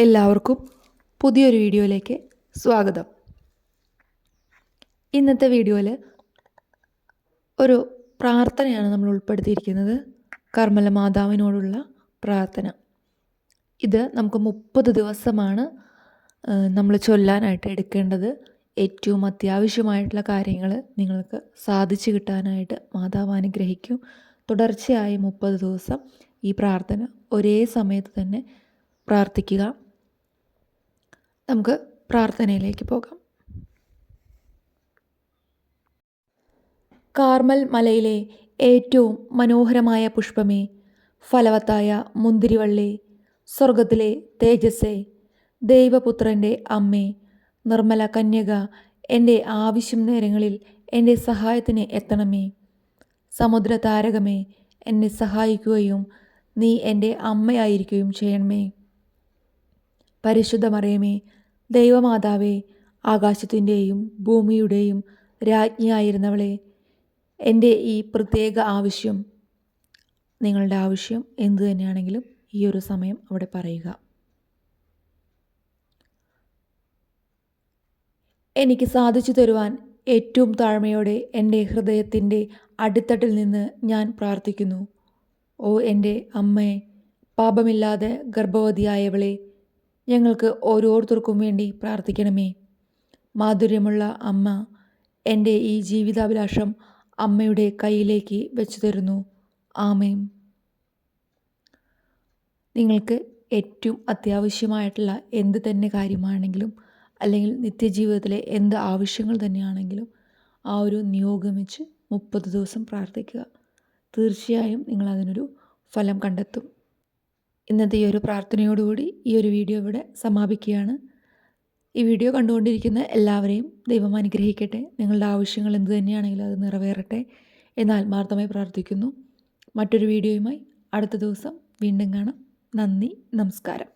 എല്ലാവർക്കും പുതിയൊരു വീഡിയോയിലേക്ക് സ്വാഗതം. ഇന്നത്തെ വീഡിയോയിൽ ഒരു പ്രാർത്ഥനയാണ് നമ്മൾ ഉൾപ്പെടുത്തിയിരിക്കുന്നത്. കർമ്മല മാതാവിനോടുള്ള പ്രാർത്ഥന. ഇത് നമുക്ക് 30 ദിവസമാണ് നമ്മൾ ചൊല്ലാനായിട്ട് എടുക്കേണ്ടത്. ഏറ്റവും അത്യാവശ്യമായിട്ടുള്ള കാര്യങ്ങൾ നിങ്ങൾക്ക് സാധിച്ചു കിട്ടാനായിട്ട് മാതാവ് അനുഗ്രഹിക്കും. തുടർച്ചയായി 30 ദിവസം ഈ പ്രാർത്ഥന ഒരേ സമയത്ത് തന്നെ പ്രാർത്ഥിക്കുക. നമുക്ക് പ്രാർത്ഥനയിലേക്ക് പോകാം. കാർമൽ മലയിലെ ഏറ്റവും മനോഹരമായ പുഷ്പമേ, ഫലവത്തായ മുന്തിരിവള്ളി, സ്വർഗത്തിലെ തേജസ്സേ, ദൈവപുത്രൻ്റെ അമ്മേ, നിർമ്മല കന്യക, എൻ്റെ ആവശ്യം നേരങ്ങളിൽ എൻ്റെ സഹായത്തിന് എത്തണമേ. സമുദ്ര താരകമേ, എന്നെ സഹായിക്കുകയും നീ എൻ്റെ അമ്മയായിരിക്കുകയും ചെയ്യണമേ. പരിശുദ്ധ മറിയമേ, ദൈവമാതാവേ, ആകാശത്തിൻ്റെയും ഭൂമിയുടെയും രാജ്ഞിയായിരുന്നവളെ, എൻ്റെ ഈ പ്രത്യേക ആവശ്യം, നിങ്ങളുടെ ആവശ്യം എന്തു തന്നെയാണെങ്കിലും ഈ ഒരു സമയം അവിടെ പറയുക. എനിക്ക് സാധിച്ചു തരുവാൻ ഏറ്റവും താഴ്മയോടെ എൻ്റെ ഹൃദയത്തിൻ്റെ അടിത്തട്ടിൽ നിന്ന് ഞാൻ പ്രാർത്ഥിക്കുന്നു. ഓ എൻ്റെ അമ്മേ, പാപമില്ലാതെ ഗർഭവതിയായവളെ, ഞങ്ങൾക്ക് ഓരോരുത്തർക്കും വേണ്ടി പ്രാർത്ഥിക്കണമേ. മാധുര്യമുള്ള അമ്മ, എൻ്റെ ഈ ജീവിതാഭിലാഷം അമ്മയുടെ കയ്യിലേക്ക് വെച്ചു തരുന്നു. ആമേൻ. നിങ്ങൾക്ക് ഏറ്റവും അത്യാവശ്യമായിട്ടുള്ള എന്ത് തന്നെ കാര്യമാണെങ്കിലും, അല്ലെങ്കിൽ നിത്യജീവിതത്തിലെ എന്ത് ആവശ്യങ്ങൾ തന്നെയാണെങ്കിലും ആ ഒരു നിയോഗം വെച്ച് 30 ദിവസം പ്രാർത്ഥിക്കുക. തീർച്ചയായും നിങ്ങളതിനൊരു ഫലം കണ്ടെത്തും. ഇന്നത്തെ ഈ ഒരു പ്രാർത്ഥനയോടുകൂടി ഈ ഒരു വീഡിയോ ഇവിടെ സമാപിക്കുകയാണ്. ഈ വീഡിയോ കണ്ടുകൊണ്ടിരിക്കുന്ന എല്ലാവരെയും ദൈവം അനുഗ്രഹിക്കട്ടെ. നിങ്ങളുടെ ആവശ്യങ്ങൾ എന്തു തന്നെയാണെങ്കിലും അത് നിറവേറട്ടെ എന്ന് ആത്മാർത്ഥമായി പ്രാർത്ഥിക്കുന്നു. മറ്റൊരു വീഡിയോയുമായി അടുത്ത ദിവസം വീണ്ടും കാണാം. നന്ദി, നമസ്കാരം.